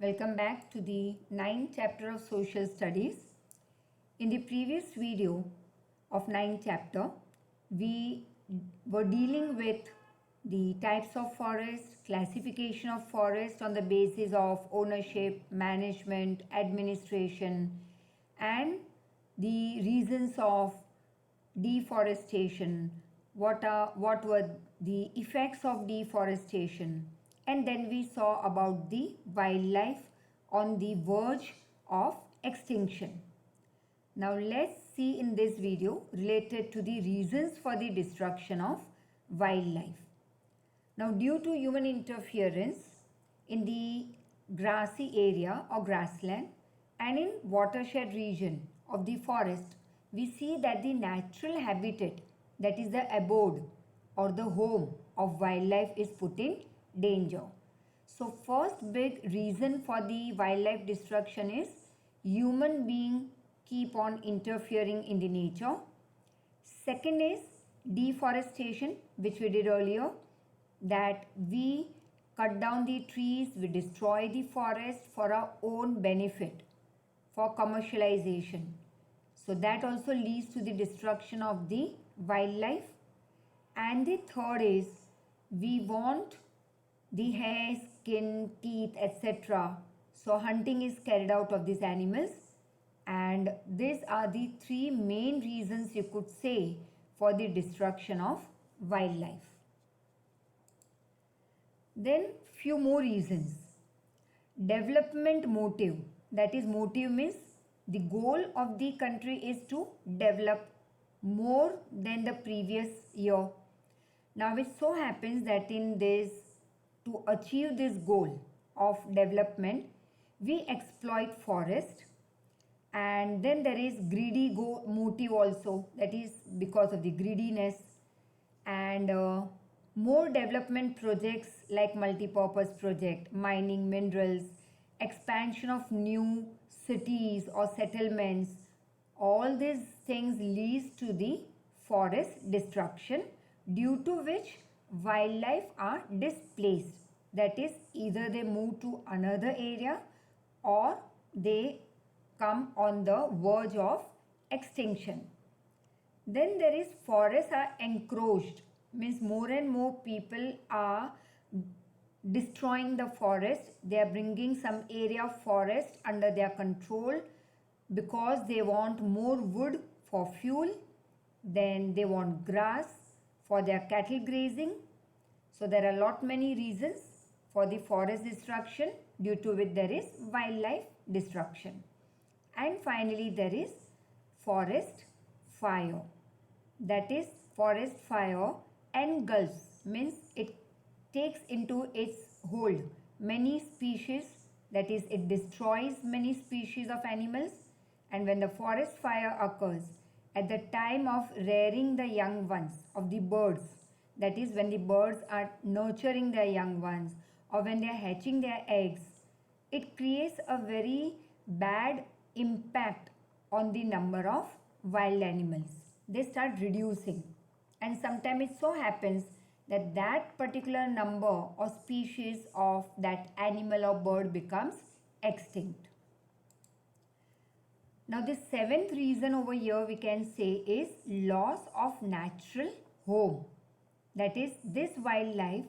Welcome back to the ninth chapter of Social Studies. In the previous video of ninth chapter, we were dealing with the types of forest, classification of forest on the basis of ownership, management, administration, and the reasons of deforestation, what were the effects of deforestation, and then we saw about the wildlife on the verge of extinction. Now let's see in this video related to the reasons for the destruction of wildlife. Now due to human interference in the grassy area or grassland and in watershed region of the forest, we see that the natural habitat, that is the abode or the home of wildlife, is put in danger. So first big reason for the wildlife destruction is human being keep on interfering in the nature. Second is deforestation, which we did earlier, that we cut down the trees, we destroy the forest for our own benefit, for commercialization. So that also leads to the destruction of the wildlife. And the third is we want the hair, skin, teeth, etc. So hunting is carried out of these animals, and these are the three main reasons you could say for the destruction of wildlife. Then few more reasons. Development motive, that is motive means the goal of the country is to develop more than the previous year. Now it so happens that in this, to achieve this goal of development, we exploit forest, and then there is greedy motive also, that is because of the greediness, and more development projects like multi-purpose project, mining minerals, expansion of new cities or settlements. All these things leads to the forest destruction, due to which wildlife are displaced. That is, either they move to another area or they come on the verge of extinction. Then there is forests are encroached, means more and more people are destroying the forest. They are bringing some area of forest under their control because they want more wood for fuel, then they want grass for their cattle grazing. So there are lot many reasons for the forest destruction, due to which there is wildlife destruction. And finally there is forest fire, that is forest fire engulfs, means it takes into its hold many species, that is it destroys many species of animals. And when the forest fire occurs at the time of rearing the young ones of the birds, that is when the birds are nurturing their young ones or when they are hatching their eggs, it creates a very bad impact on the number of wild animals. They start reducing, and sometimes it so happens that that particular number or species of that animal or bird becomes extinct. Now the seventh reason over here we can say is loss of natural home. That is, this wildlife,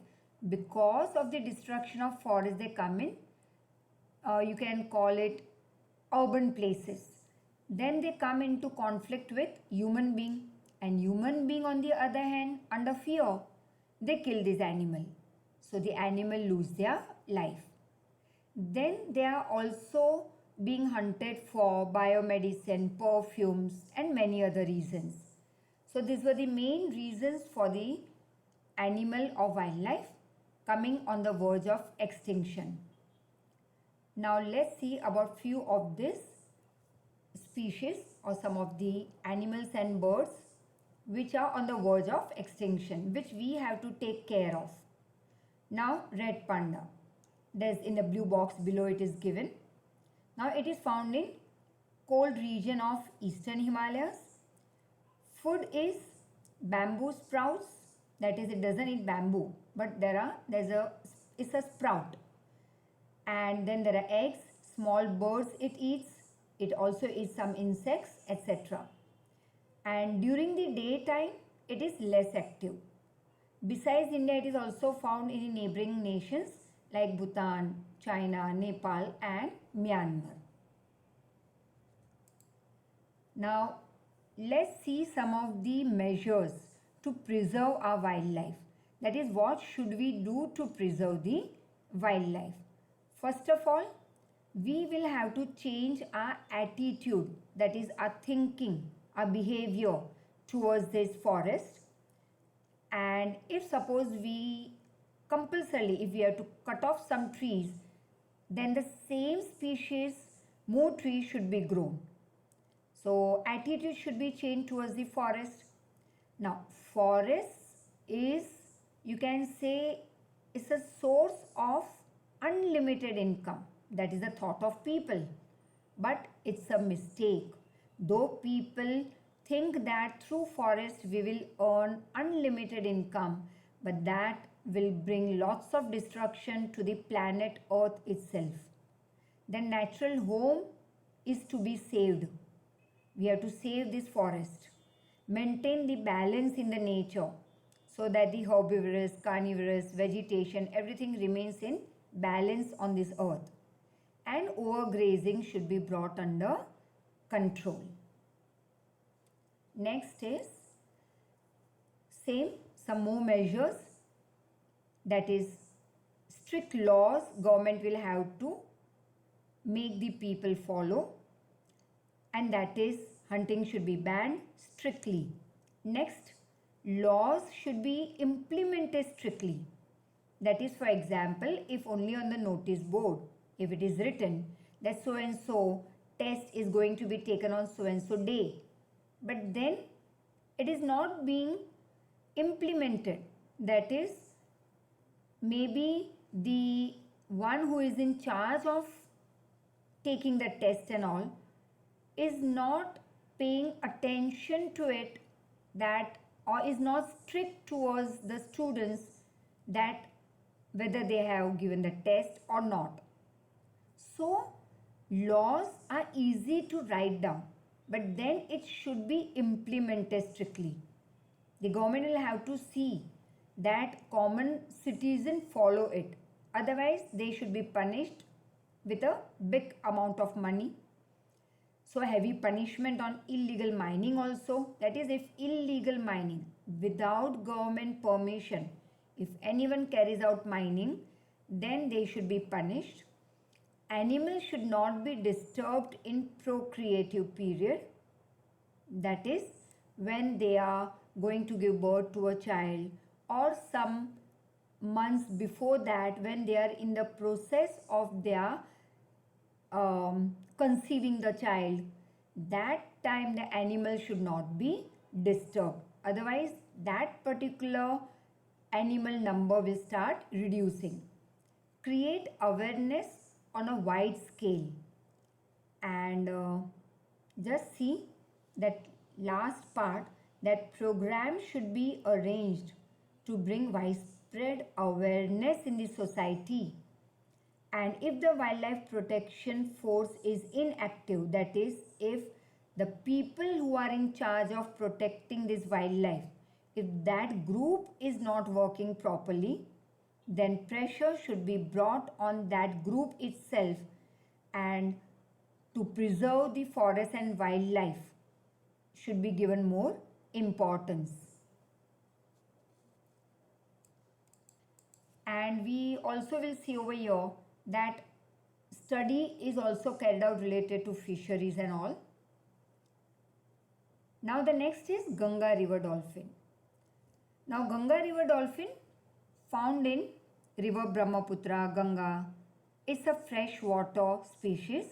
because of the destruction of forest, they come in, you can call it urban places. Then they come into conflict with human being, and human being on the other hand, under fear, they kill this animal. So the animal lose their life. Then they are also being hunted for biomedicine, perfumes, and many other reasons. So these were the main reasons for the animal or wildlife coming on the verge of extinction. Now let's see about few of these species or some of the animals and birds which are on the verge of extinction, which we have to take care of. Now red panda, there's in the blue box below it is given. Now it is found in cold region of eastern Himalayas. Food is bamboo sprouts, that is it doesn't eat bamboo, but it's a sprout. and then there are eggs, small birds it eats, it also eats some insects, etc. And during the daytime it is less active. Besides India, it is also found in neighboring nations like Bhutan, China, Nepal and Myanmar. Now let's see some of the measures to preserve our wildlife. That is, what should we do to preserve the wildlife? First of all, we will have to change our attitude, that is our thinking, our behavior towards this forest. And if suppose we compulsorily, if we have to cut off some trees, then the same species, more trees should be grown. So attitude should be changed towards the forest. Now forest is, you can say, is a source of unlimited income. That is the thought of people. But it's a mistake. Though people think that through forest we will earn unlimited income, but that will bring lots of destruction to the planet Earth itself. The natural home is to be saved. We have to save this forest. Maintain the balance in the nature so that the herbivorous, carnivorous, vegetation, everything remains in balance on this earth. And overgrazing should be brought under control. Next is some more measures, that is strict laws government will have to make the people follow, and that is hunting should be banned strictly. Next, laws should be implemented strictly. That is, for example, if only on the notice board, if it is written that so and so test is going to be taken on so and so day, but then it is not being implemented. That is, maybe the one who is in charge of taking the test and all is not paying attention to it, that or is not strict towards the students, that whether they have given the test or not. So laws are easy to write down, but then it should be implemented strictly. The government will have to see that common citizens follow it. Otherwise, they should be punished with a big amount of money. So heavy punishment on illegal mining also. That is, if illegal mining without government permission, if anyone carries out mining, then they should be punished. Animals should not be disturbed in procreative period. That is, when they are going to give birth to a child, or some months before that, when they are in the process of their conceiving the child, that time the animal should not be disturbed. Otherwise, that particular animal number will start reducing. Create awareness on a wide scale, and just see that last part, that program should be arranged to bring widespread awareness in the society. And if the wildlife protection force is inactive, that is, if the people who are in charge of protecting this wildlife, if that group is not working properly, then pressure should be brought on that group itself, and to preserve the forest and wildlife should be given more importance. And we also will see over here that study is also carried out related to fisheries and all. Now the next is Ganga river dolphin. Now Ganga river dolphin, found in river Brahmaputra, Ganga, is a freshwater species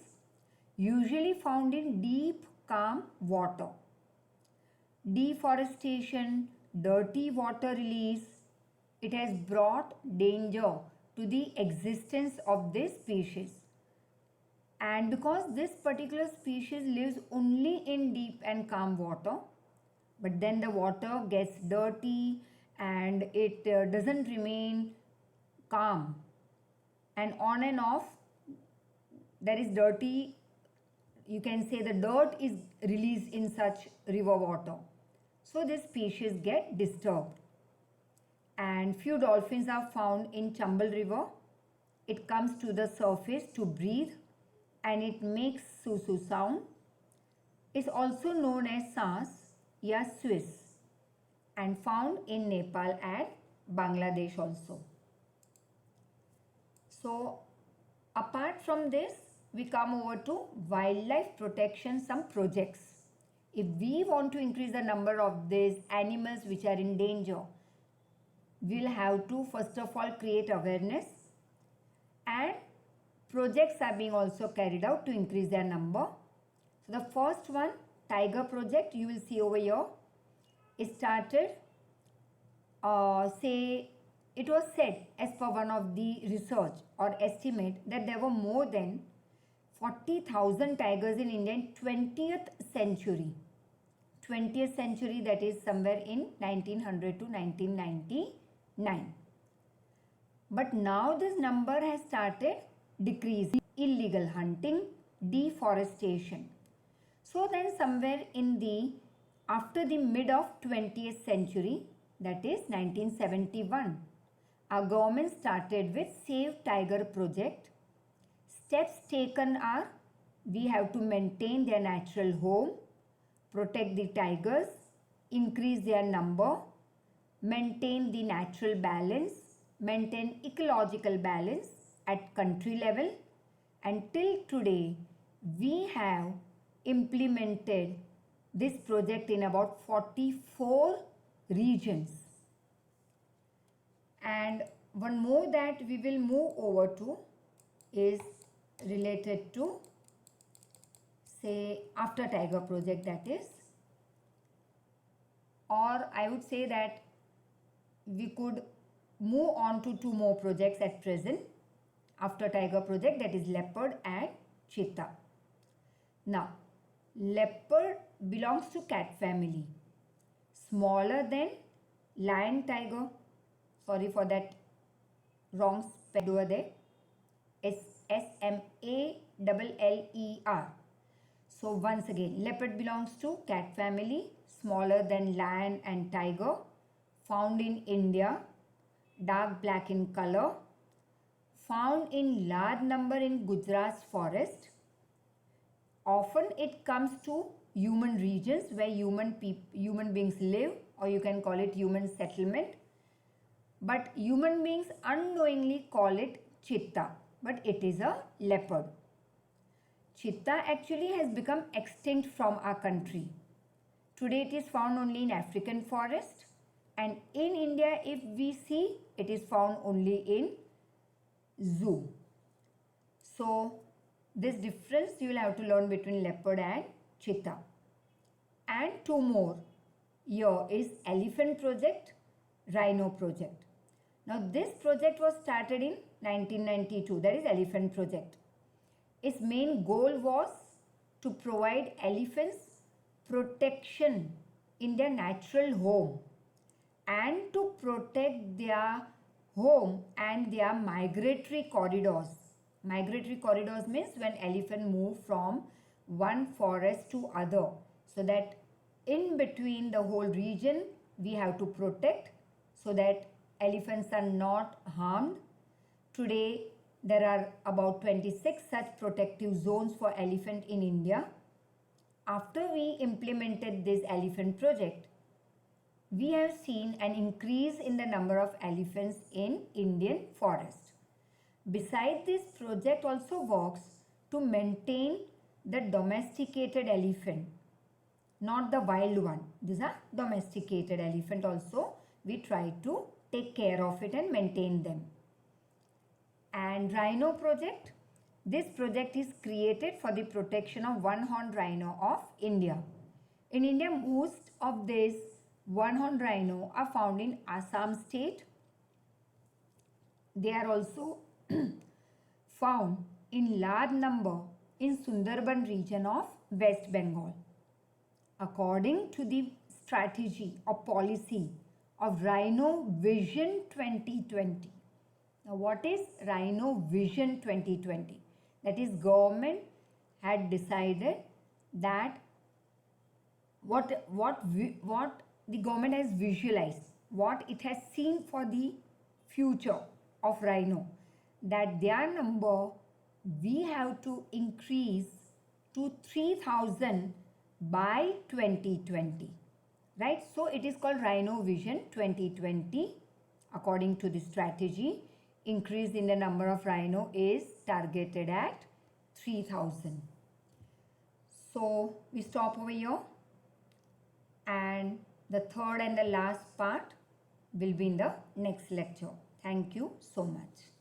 usually found in deep calm water. Deforestation, dirty water release, it has brought danger to the existence of this species. And because this particular species lives only in deep and calm water, but then the water gets dirty and it doesn't remain calm, and on and off there is dirty, you can say the dirt is released in such river water. So this species get disturbed. And few dolphins are found in Chambal River. It comes to the surface to breathe and it makes su-su sound. It's also known as Saas ya Swiss and found in Nepal and Bangladesh also. So apart from this, we come over to wildlife protection, some projects. If we want to increase the number of these animals which are in danger, we'll have to first of all create awareness, and projects are being also carried out to increase their number. So the first one, Tiger Project, you will see over here, it started, it was said as per one of the research or estimate that there were more than 40,000 tigers in India in 20th century. 20th century, that is somewhere in 1900 to 1999. But now this number has started decreasing. Illegal hunting, deforestation. So then somewhere in the after the mid of 20th century, that is 1971, our government started with Save Tiger project. Steps taken are, we have to maintain their natural home, protect the tigers, increase their number, maintain the natural balance, maintain ecological balance at country level, and till today we have implemented this project in about 44 regions. And one more that we will move over to is related to, say, After Tiger project, that is, or I would say that we could move on to two more projects at present. After Tiger project, that is leopard and cheetah. Now, leopard belongs to cat family, smaller than lion, tiger. Sorry for that wrong spell over there. It's SMALLER. So once again, leopard belongs to cat family, smaller than lion and tiger, found in India, dark black in color, found in large number in Gujarat's forest. Often it comes to human regions where human beings live, or you can call it human settlement. But human beings unknowingly call it cheetah, but it is a leopard. Cheetah actually has become extinct from our country. Today it is found only in African forest, and in India, if we see, it is found only in zoo. So this difference you will have to learn between leopard and cheetah. And two more. Here is elephant project, rhino project. Now this project was started in 1992, that is elephant project. Its main goal was to provide elephants protection in their natural home and to protect their home and their migratory corridors. Migratory corridors means when elephant move from one forest to other, so that in between the whole region we have to protect so that elephants are not harmed. Today there are about 26 such protective zones for elephant in India. After we implemented this elephant project, we have seen an increase in the number of elephants in Indian forest. Besides, this project also works to maintain the domesticated elephant, not the wild one. These are domesticated elephant also. We try to take care of it and maintain them. And rhino project, this project is created for the protection of one-horned rhino of India. In India, most of these one-horned rhino are found in Assam state. They are also found in large number in Sundarban region of West Bengal. According to the strategy or policy of Rhino Vision 2020. Now what is Rhino Vision 2020? That is, government had decided that what the government has visualized, what it has seen for the future of rhino, that their number we have to increase to 3000 by 2020, right? So it is called Rhino Vision 2020. According to the strategy, increase in the number of rhino is targeted at 3000. So we stop over here, and the third and the last part will be in the next lecture. Thank you so much.